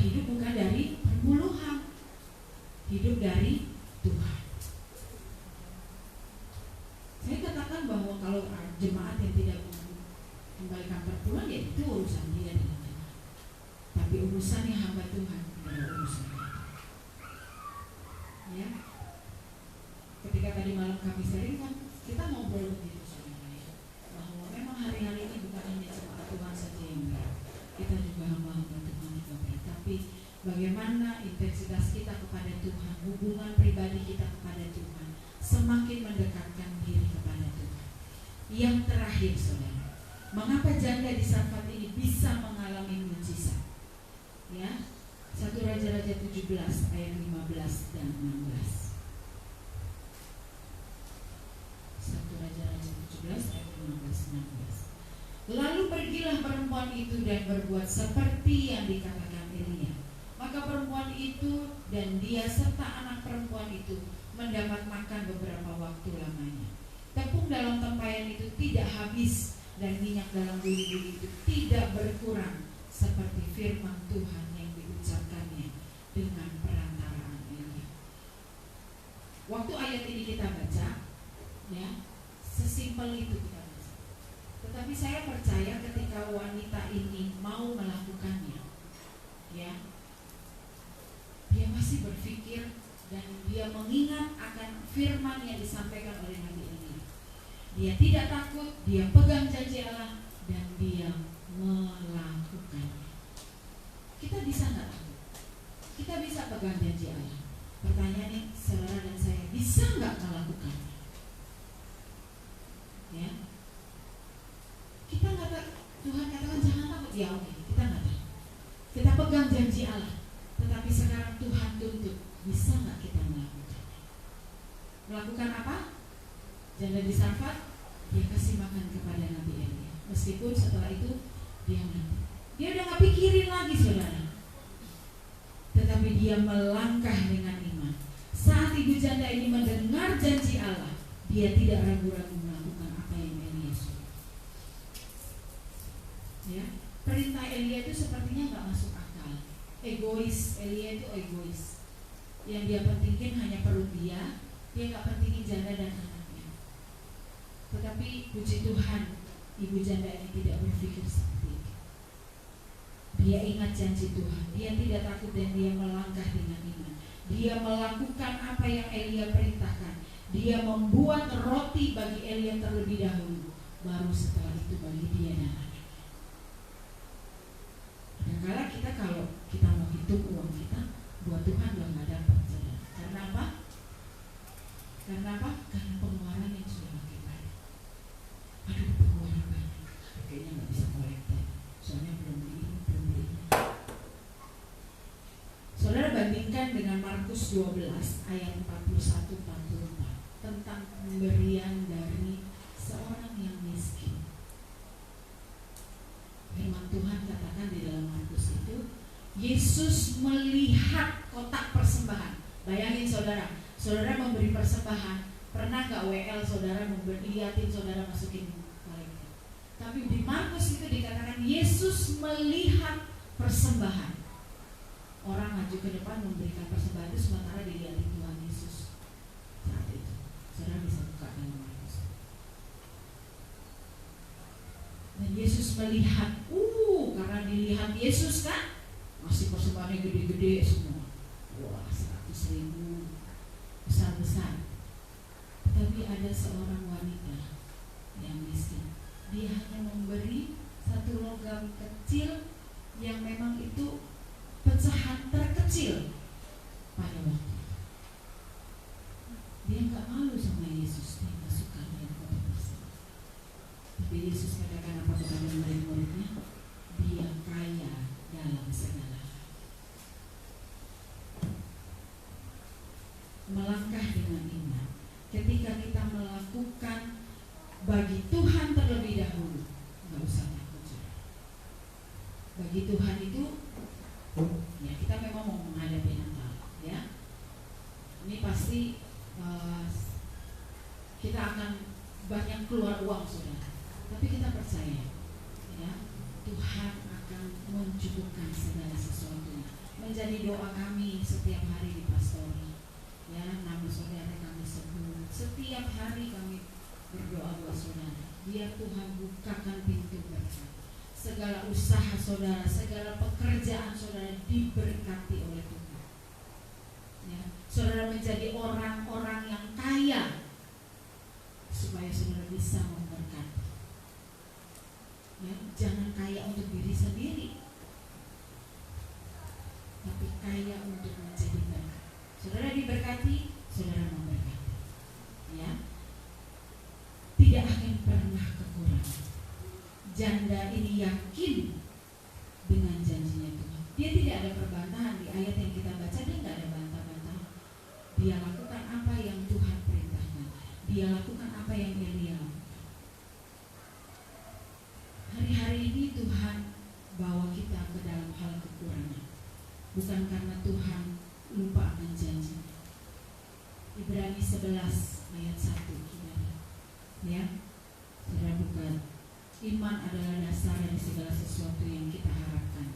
kami sering kan kita ngobrol begitu saudara ya, bahwa memang hari-hari ini bukan hanya cuma Tuhan saja yang berat, kita juga hamba-hamba Tuhan juga berat, tapi bagaimana intensitas kita kepada Tuhan, hubungan pribadi kita kepada Tuhan semakin mendekatkan diri kepada Tuhan. Yang terakhir saudara, mengapa janda di Sarfat ini bisa mengalami mujizat? Ya, 1 Raja-Raja 17 ayat 15 dan 16. 1 Raja-Raja 17 ayat 15-16. Lalu pergilah perempuan itu dan berbuat seperti yang dikatakan Elia. Maka perempuan itu dan dia serta anak perempuan itu mendapat makan beberapa waktu lamanya. Tepung dalam tempayan itu tidak habis dan minyak dalam buli-buli itu tidak berkurang, seperti firman Tuhan yang diucapkannya dengan perantaraan Elia. Waktu ayat ini kita baca, ya, sesimpel itu kita baca. Tetapi saya percaya ketika wanita ini mau melakukannya, ya, dia masih berpikir dan dia mengingat akan firman yang disampaikan oleh Nabi Elia. Dia tidak takut, dia pegang janji Allah dan dia melakukannya. Kita bisa nggak takut? Kita bisa pegang janji Allah. Pertanyaannya, saudara dan saya bisa nggak melakukannya? Ya, kita nggak takut. Tuhan katakan jangan takut. Ya oke, kita nggak takut. Kita pegang janji Allah. Tetapi sekarang Tuhan tuntut, bisa nggak kita melakukannya? Melakukan apa? Janda di Sarfat, dia kasih makan kepada Nabi Elia. Meskipun setelah itu dia mati. Dia udah nggak pikirin lagi saudara. Tetapi dia melangkah dengan iman. Saat ibu janda ini mendengar janji Allah, dia tidak ragu-ragu melakukan apa yang Elia suruh. Ya, perintah Elia itu sepertinya nggak masuk akal. Egois, Elia itu egois. Yang dia pentingin hanya perut dia nggak pentingin janda dan anaknya. Tetapi puji Tuhan, ibu janda ini tidak berpikir seperti itu. Dia ingat janji Tuhan, dia tidak takut dan dia melangkah dengan iman. Dia melakukan apa yang Elia perintahkan. Dia membuat roti bagi Elia terlebih dahulu, baru setelah itu bagi dia dan anaknya. Kadang-kala kita kalau kita mau hitung uang kita, buat Tuhan udah nggak dapat. Karena apa? Karena apa? Karena pengeluaran yang sudah makin banyak. Aduh, pengeluaran banyak, kayaknya nggak bisa kolektor. Soalnya belum beli ini, belum beli ini. Saudara bandingkan dengan Markus 12 ayat 41-44 tentang pemberian dari seorang yang miskin. Firman Tuhan katakan di dalam Markus itu, Yesus melihat kotak persembahan. Bayangin saudara, saudara memberi persembahan, pernah gak WL saudara liatin saudara masukin kolektor? Tapi di Markus itu dikatakan Yesus melihat persembahan. Orang maju ke depan memberikan persembahan itu sementara dilihatin Tuhan Yesus. Saat itu saudara bisa buka dalam Markus. Dan Yesus melihat, karena dilihat Yesus kan, masih persembahannya gede-gede semua. Wah, 100.000, besar-besar. Tapi ada seorang wanita yang miskin. Dia hanya memberi satu logam kecil yang memang itu pecahan terkecil pada waktu itu. Dia nggak malu sama Yesus, dia nggak suka dengan kotak tersebut. Tapi Yesus katakan apa kepada murid-muridnya? Dia kaya dalam segala hal. Melangkah dengan iman. Ketika kita melakukan bagi Tuhan terlebih dahulu, nggak usah takut. Bagi Tuhan itu, ya kita memang mau menghadapi Natal, ya. Ini pasti kita akan banyak keluar uang saudara. Tapi kita percaya, ya, Tuhan akan mencukupkan segala sesuatunya. Menjadi doa kami setiap hari di pastori. Ya, nama saudara kami sebut. Setiap hari kami berdoa buat saudara. Biar Tuhan bukakan pintu berkat. Segala usaha saudara, segala pekerjaan saudara diberkati oleh Tuhan. Ya, saudara menjadi orang-orang yang kaya kaya untuk menjadi berkat. Saudara diberkati, saudara memberkati. Ya, tidak akan pernah kekurangan. Janda ini yakin dengan janjinya Tuhan. Dia tidak ada perbantahan di ayat yang kita baca, dia tidak ada bantah-bantahan. Dia lakukan apa yang Tuhan perintahkan. Dia lakukan apa yang dia lakukan. Hari-hari ini Tuhan bawa kita ke dalam hal kekurangan, bukan karena Tuhan lupa akan janji. Ibrani 11 ayat 1, saudara. Ya, saudara bukan. Iman adalah dasar dari segala sesuatu yang kita harapkan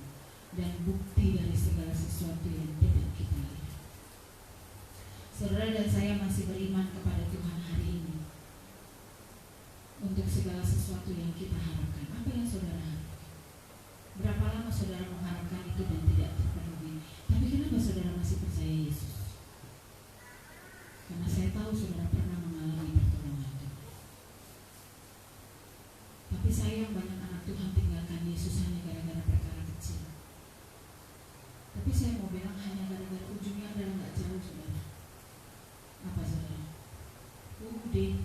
dan bukti dari segala sesuatu yang tidak kita lihat. Saudara dan saya masih beriman kepada Tuhan hari ini untuk segala sesuatu yang kita harapkan. Apa yang saudara harapkan? Berapa lama saudara mengharapkan itu dan tidak terpenuhi? Tapi kenapa saudara masih percaya Yesus? Karena saya tahu saudara pernah mengalami pertolongan Tuhan. Tapi sayang banyak anak Tuhan tinggalkan Yesus hanya gara-gara perkara kecil. Tapi saya mau bilang hanya gara-gara ujungnya adalah nggak jauh saudara. Apa saudara? Udah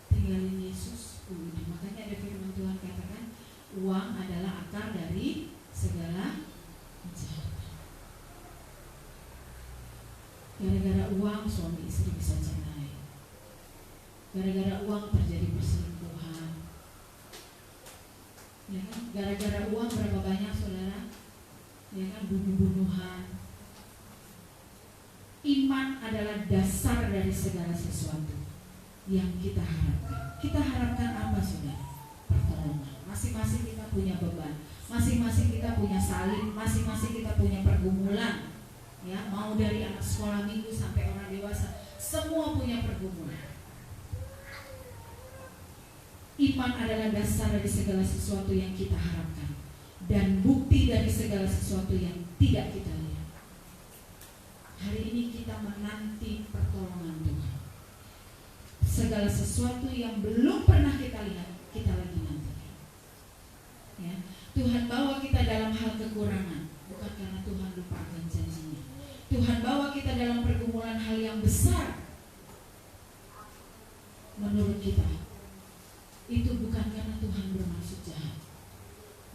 tinggalin Yesus, udah. Makanya ada firman Tuhan katakan, uang adalah akar dari segala kejahatan. Gara-gara uang suami istri bisa cerai. Gara-gara uang terjadi perselingkuhan. Ya kan? Gara-gara uang berapa banyak saudara? Ya kan, bunuh-bunuhan. Iman adalah dasar dari segala sesuatu yang kita harapkan. Kita harapkan apa saudara? Pertolongan. Masing-masing kita punya beban, masing-masing kita punya salib, masing-masing kita punya pergumulan. Ya, mau dari anak sekolah minggu sampai orang dewasa, semua punya pergumulan. Iman adalah dasar dari segala sesuatu yang kita harapkan dan bukti dari segala sesuatu yang tidak kita lihat. Hari ini kita menanti pertolongan Tuhan. Segala sesuatu yang belum pernah kita lihat, kita lagi nantikan. Ya, Tuhan bawa kita dalam hal kekurangan, bukan karena Tuhan lupa akan janjinya. Tuhan bawa kita dalam pergumulan hal yang besar. Menurut kita, itu bukan karena Tuhan bermaksud jahat,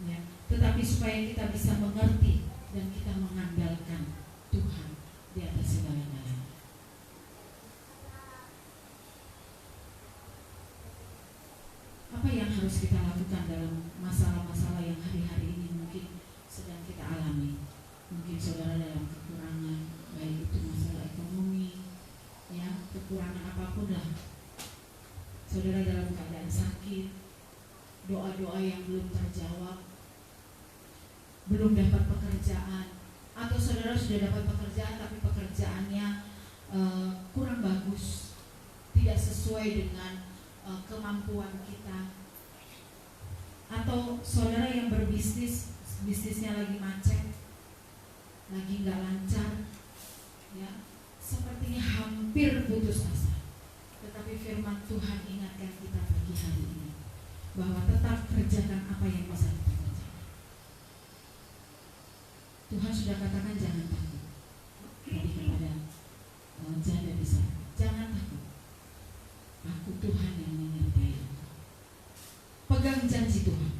ya, tetapi supaya kita bisa mengerti dan kita mengandalkan Tuhan di atas segala-galanya. Apa yang harus kita lakukan dalam masalah-masalah yang hari-hari ini mungkin sedang kita alami? Mungkin saudara dalam kekurangan, baik itu masalah ekonomi, ya, kekurangan apapun lah. Saudara dalam keadaan sakit, doa-doa yang belum terjawab, belum dapat pekerjaan, atau saudara sudah dapat pekerjaan tapi pekerjaannya kurang bagus, tidak sesuai dengan kemampuan kita, atau saudara yang berbisnis, bisnisnya lagi macet, lagi nggak lancar, ya, sepertinya hampir putus asa. Tetapi firman Tuhan ingatkan kita pagi hari ini bahwa tetap kerjakan apa yang bisa kita kerjakan. Tuhan sudah katakan jangan takut. Tadi kepada janda di sana, jangan takut. Aku Tuhan yang menyertai. Pegang janji Tuhan.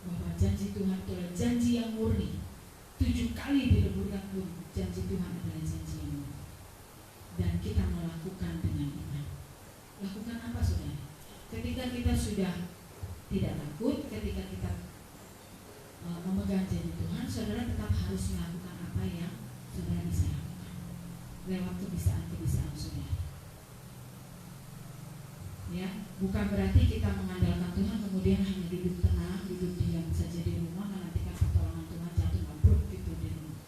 Bahwa janji Tuhan adalah janji yang murni. 7 kali dileburkan pun janji Tuhan adalah janji yang murni. Dan kita melakukan dengan iman. Lakukan apa saudara? Ketika kita sudah tidak takut, ketika kita memegang janji Tuhan, saudara tetap harus melakukan apa yang saudara bisa lakukan lewat kebiasaan-kebiasaan saudara. Ya, bukan berarti kita mengandalkan Tuhan kemudian hanya duduk tenang, duduk diam saja di rumah menantikan pertolongan Tuhan jatuh mabruk gitu di rumah.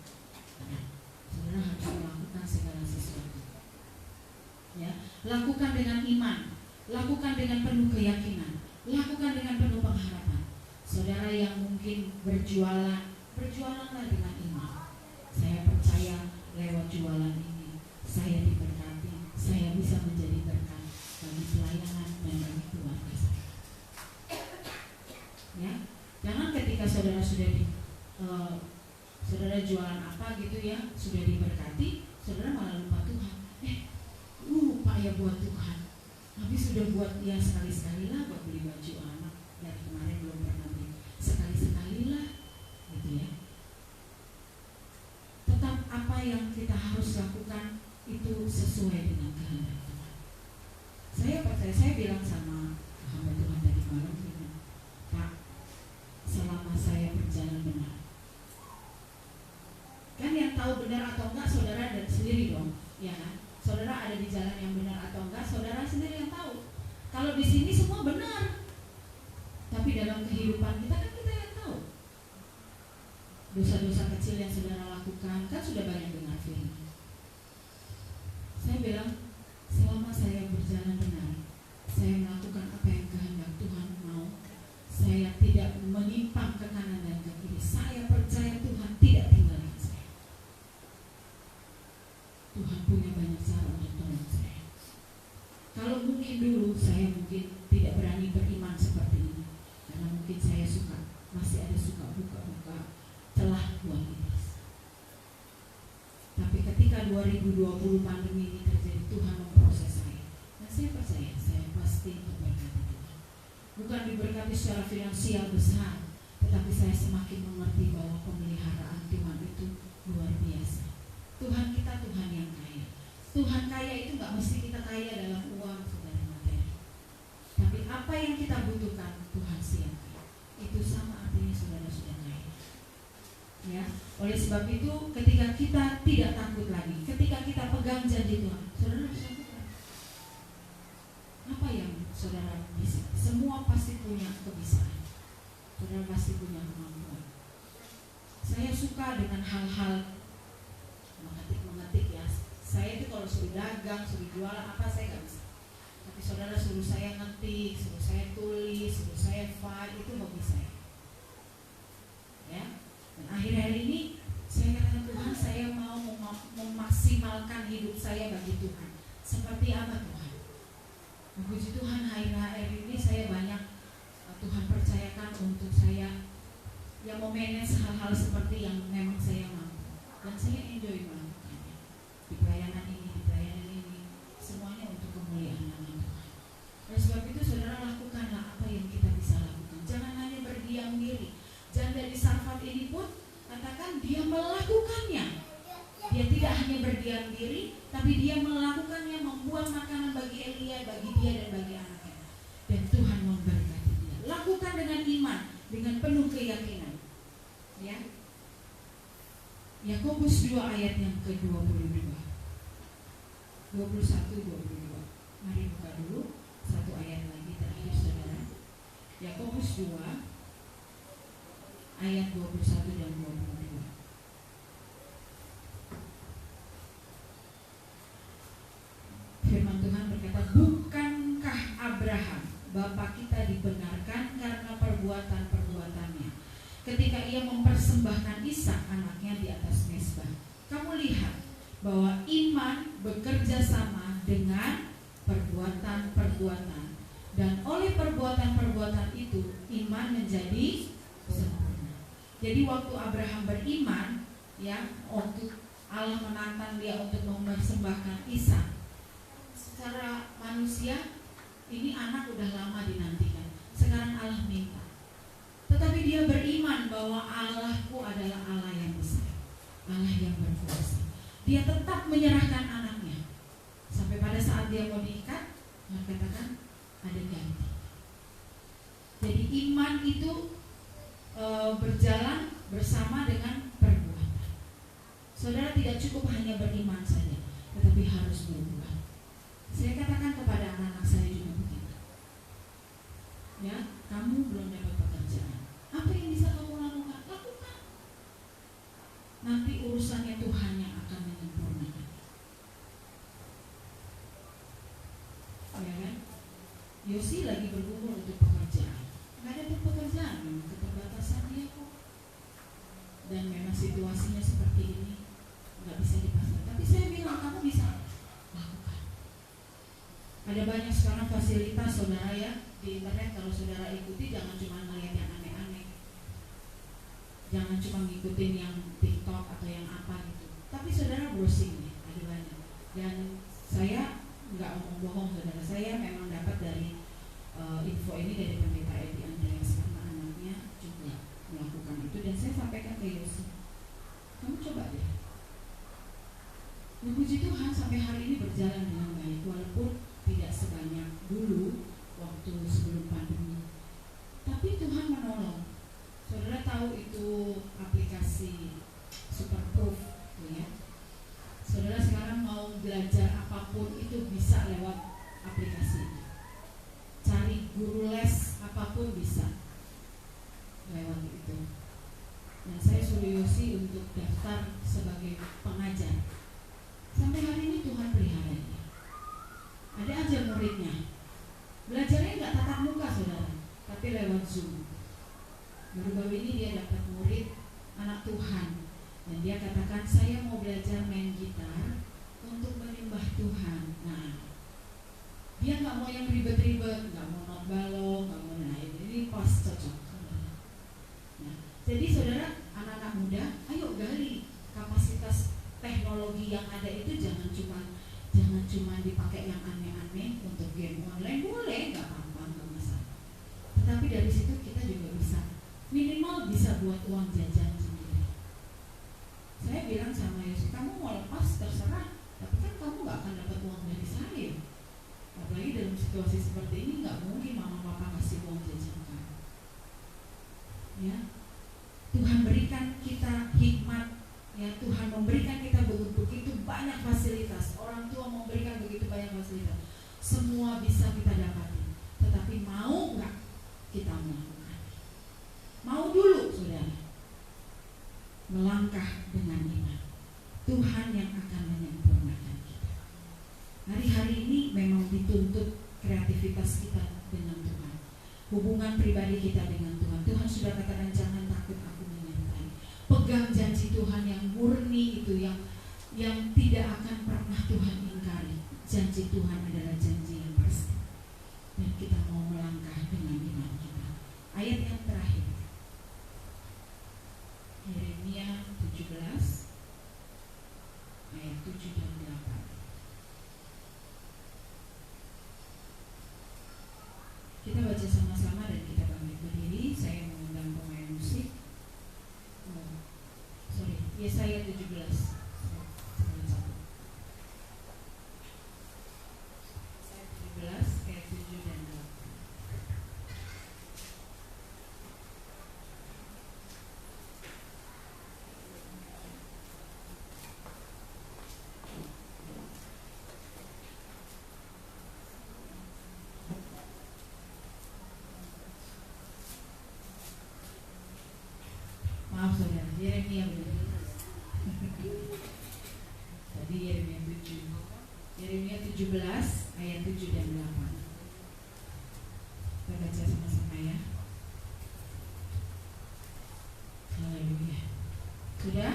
Nah, saudara harus melakukan segala sesuatu. Ya, lakukan dengan iman, lakukan dengan penuh keyakinan, lakukan dengan penuh pengharapan. Saudara yang mungkin berjualanlah dengan iman. Saya percaya lewat jualan ini saya diberkati, saya bisa menjadi berkat bagi pelayanan dan bagi keluarga saya. Ya, jangan ketika saudara sudah Saudara jualan apa gitu ya, sudah diberkati, saudara malah lupa Tuhan. Lupa ya buat Tuhan. Habis sudah buat ya sekali-sekali lah buat beli baju anak. Dari kemarin belum pernah beli. Sekali-sekali lah gitu ya. Tetap apa yang kita harus lakukan itu sesuai dengan kehendak Tuhan. Saya percaya, saya bilang sama hamba Tuhan tadi malam, Pak, selama saya berjalan benar, kan yang tahu benar atau enggak saudara dan sendiri dong, ya kan? Saudara ada di jalan yang benar atau enggak, saudara sendiri yang tahu. Kalau di sini semua benar, tapi dalam kehidupan kita kan kita yang tahu. Dosa-dosa kecil yang saudara lakukan, kan sudah banyak dengar firman. Saya bilang, selama saya berjalan benar, saya melakukan apa yang kehendak Tuhan mau, saya tidak menyimpang ke kanan dan ke kiri. Saya percaya Tuhan tidak tinggalkan saya. Tuhan punya banyak cara untuk tolong saya. Kalau mungkin dulu saya mungkin tidak berani beriman seperti ini, karena mungkin saya masih ada suka buka-buka celah buat iblis. Tapi ketika 2020 pandemi ini terjadi, Tuhan memproses saya. Dan saya percaya saya pasti diberkati Tuhan. Bukan diberkati secara finansial besar, tetapi saya semakin mengerti bahwa pemeliharaan Tuhan itu luar biasa. Tuhan kita Tuhan yang kaya. Tuhan kaya itu gak mesti kita kaya dalam uang, saudara, materi. Tapi apa yang kita butuhkan, Tuhan siapkan. Itu sama artinya saudara sudah kaya. Ya, oleh sebab itu ketika kita tidak takut lagi, ketika kita pegang janji Tuhan, saudara harus lakukan. Apa yang saudara bisa? Semua pasti punya kebisaan. Saudara pasti punya kemampuan. Saya suka dengan hal-hal mengetik ya. Saya itu kalau suruh dagang, suruh jualan apa saya nggak bisa. Tapi saudara suruh saya ngetik, suruh saya tulis, suruh saya file, itu hobi saya. Ya. Dan akhir-akhir ini saya katakan, Tuhan, saya mau memaksimalkan hidup saya bagi Tuhan. Seperti apa Tuhan? Puji Tuhan, akhir-akhir ini saya banyak Tuhan percayakan untuk saya yang memanage hal-hal seperti yang memang saya mampu. Dan saya enjoy melakukannya. Di pelayanan ini, semuanya untuk kemuliaan nama Tuhan. Oleh sebab itu saudara lakukanlah apa yang kita bisa lakukan. Jangan hanya berdiam diri. Janda di Sarfat ini pun katakan dia melakukannya. Dia tidak hanya berdiam diri, tapi dia melakukannya, membuat makanan bagi Elia, bagi dia dan bagi anaknya. Dan Tuhan memberkati dia. Lakukan dengan iman, dengan penuh keyakinan. Ya. Yakobus 2 ayat yang ke-22. 21-22. Mari buka dulu satu ayat lagi terakhir saudara. Yakobus 2 ayat 21 dan 22. Firman Tuhan berkata, bukankah Abraham bapa kita dibenarkan karena perbuatan-perbuatannya ketika ia mempersembahkan Ishak anaknya di atas mezbah. Kamu lihat bahwa iman bekerja sama dengan perbuatan-perbuatan, dan oleh perbuatan-perbuatan itu iman menjadi sempurna. Jadi waktu Abraham beriman, ya, untuk Allah menantang dia untuk mempersembahkan Ishak, secara manusia ini anak udah lama dinantikan. Sekarang Allah minta. Tetapi dia beriman bahwa Allahku adalah Allah yang besar, Allah yang berkuasa. Dia tetap menyerahkan anaknya. Sampai pada saat dia mau diikat, Allah katakan ada ganti. Jadi iman itu berjalan bersama dengan perbuatan. Saudara tidak cukup hanya beriman saja, tetapi harus berbuat. Saya katakan kepada anak-anak saya juga begitu. Ya, kamu belum dapat pekerjaan. Apa yang bisa kamu lakukan? Lakukan. Nanti urusannya Tuhan yang akan menyempurnakan. Ya kan? Yosi lagi bergumul untuk pekerjaan. Nggak dapat pekerjaan, memang keterbatasan dia kok. Dan memang situasinya seperti ini, nggak bisa dipasang. Tapi saya bilang kamu bisa lakukan. Ada banyak sekarang fasilitas saudara ya di internet. Kalau saudara ikuti, jangan cuma melihat yang aneh-aneh. Jangan cuma ngikutin yang TikTok atau yang apa gitu. Tapi saudara browsing nih, ada banyak. Dan saya nggak omong bohong saudara, saya memang dapat dari info ini dari pendeta Edi Andreas karena anaknya juga melakukan itu, dan saya sampaikan ke Yosi, kamu coba deh. Puji Tuhan sampai hari ini berjalan dengan baik, walaupun tidak sebanyak dulu waktu sebelum pandemi. Tapi Tuhan menolong. Saudara tahu itu aplikasi Superproof, ya. Saudara sekarang mau belajar apapun itu bisa lewat aplikasi ini. Cari guru les apapun bisa lewat itu. Dan saya suruh Yosi untuk daftar sebagai pengajar. Sampai hari ini Tuhan pelihara dia. Ada aja muridnya. Belajarnya nggak tatap muka saudara, tapi lewat Zoom. Baru-baru ini dia dapat murid anak Tuhan, dan dia katakan saya mau belajar main gitar untuk menyembah Tuhan. Nah, dia nggak mau yang ribet-ribet, nggak mau not balong, nggak mau naik. Ini pas cocok. Nah, jadi saudara, anak-anak muda, ayo gali kapasitas teknologi yang ada itu. Jangan cuma dipakai yang aneh-aneh untuk game online, boleh, nggak apa-apa, nggak masalah. Tetapi dari situ kita juga bisa, minimal bisa buat uang jajan sendiri. Saya bilang sama Yesus, kamu mau lepas terserah, tapi kan kamu nggak akan dapat uang dari saya. Apalagi dalam situasi seperti ini nggak mungkin mama papa kasih uang jajan kan. Ya, Tuhan berikan kita hikmat. Ya, Tuhan memberikan kita begitu banyak fasilitas. Orang tua memberikan begitu banyak fasilitas. Semua bisa kita dapati. Tetapi mau nggak kita melakukan? Mau dulu, saudara. Melangkah dengan iman. Tuhan yang akan menyempurnakan kita. Hari-hari ini memang dituntut kreativitas kita dengan Tuhan. Hubungan pribadi kita dengan Tuhan. Tuhan sudah katakan jangan takut, aku menyertai. Pegang janji Tuhan yang murni itu, yang tidak akan pernah Tuhan ingkari. Janji Tuhan adalah janji yang pasti. Dan kita mau melangkah dengan iman kita. Ayat yang terakhir, Yeremia 17 ayat 7 dan 8. Kita baca sama-sama dan kita bangkit berdiri. Saya mengundang pemain musik. Yesaya 17. Yesaya 17 ayat 7 dan 8. Maaf saudara, Yeremia benar. Tadi Yeremia 7. Yeremia 17 ayat 7 dan 8. Kita baca sama-sama ya. Haleluya. Sudah?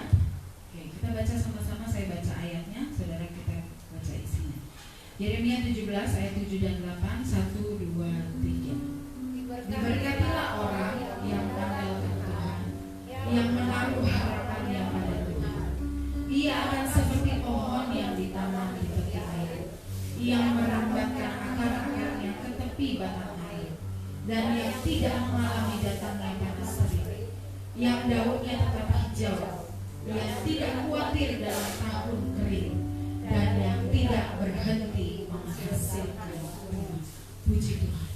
Oke, kita baca sama-sama. Saya baca ayatnya, saudara kita baca isinya. Yeremia 17 ayat 7 dan 8. 1, 2, 3. Diberkatilah orang yang mengandalkan Tuhan, yang menaruh harapannya pada Tuhan. Ia akan seperti pohon yang ditanam di tepi air, yang merambatkan akar-akarnya ke tepi batang air, dan yang tidak mengalami datangnya panas terik, yang daunnya tetap hijau, yang tidak khawatir dalam tahun kering, dan yang tidak berhenti menghasilkan buah. Puji Tuhan.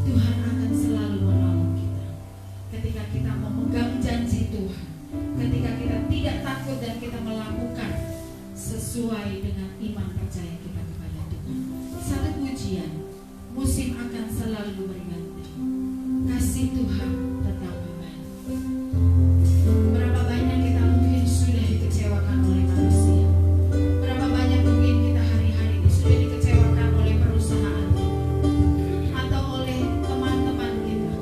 Tuhan akan selalu menolong kita ketika kita memegang janji Tuhan, ketika kita tidak takut dan kita melakukan sesuai dengan iman percaya kita kepada Tuhan. Satu pujian, musim akan selalu berganti, kasih Tuhan tetap abadi. Berapa banyak kita mungkin sudah dikecewakan oleh manusia, berapa banyak mungkin kita hari-hari ini sudah dikecewakan oleh perusahaan kita, atau oleh teman-teman kita,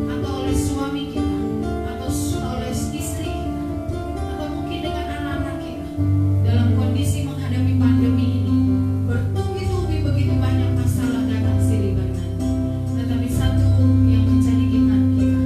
atau oleh suami kita, atau oleh istri kita, atau mungkin dengan anak-anak kita. Dalam kondisi menghadapi pandemi ini, bertubi-tubi begitu banyak masalah datang silih berganti. Tetapi satu yang menjadi iman kita,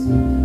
Yesus.